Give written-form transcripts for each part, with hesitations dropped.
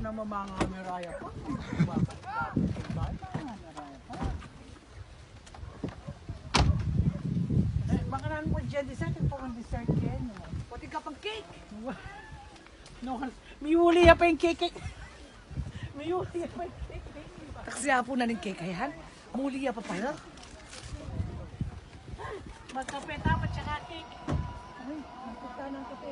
Nama mga meraya pa. Makanan mo dyan, dessert. Ito ang dessert yan. Pwede ka pang cake. No, may huli pa yung cake. May huli pa yung cake. Taksiya po na ng cake. Ayan. Muli pa pala. Magkape dapat tsaka cake. Ay, magkita ng kape.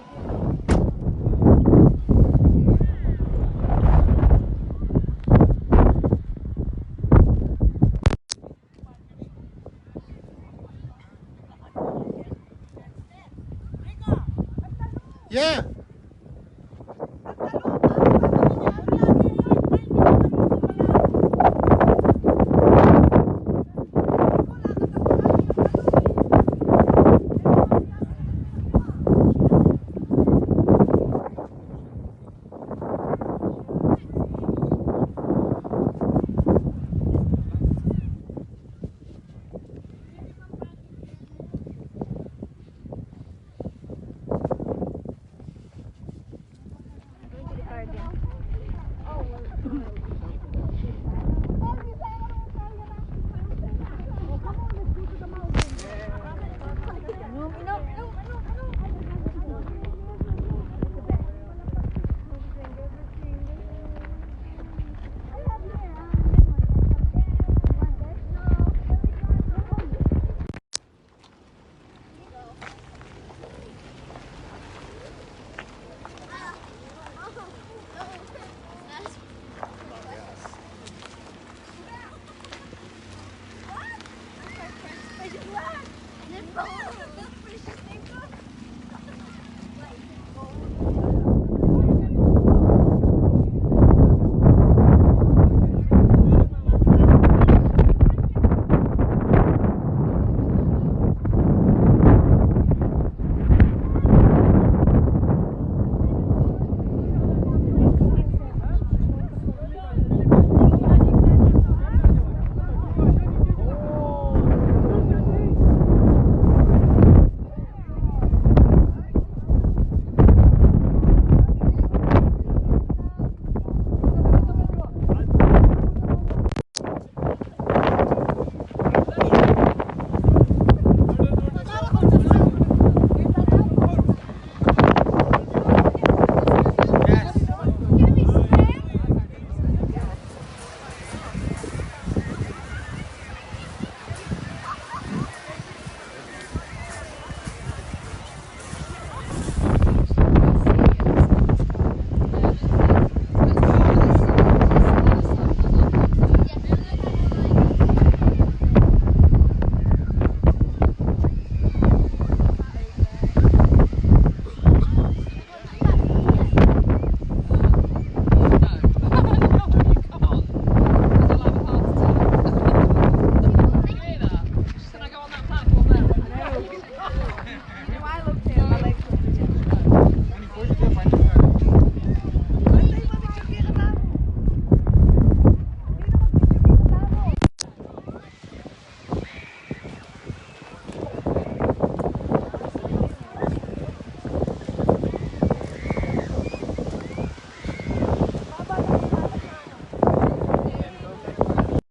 Yeah.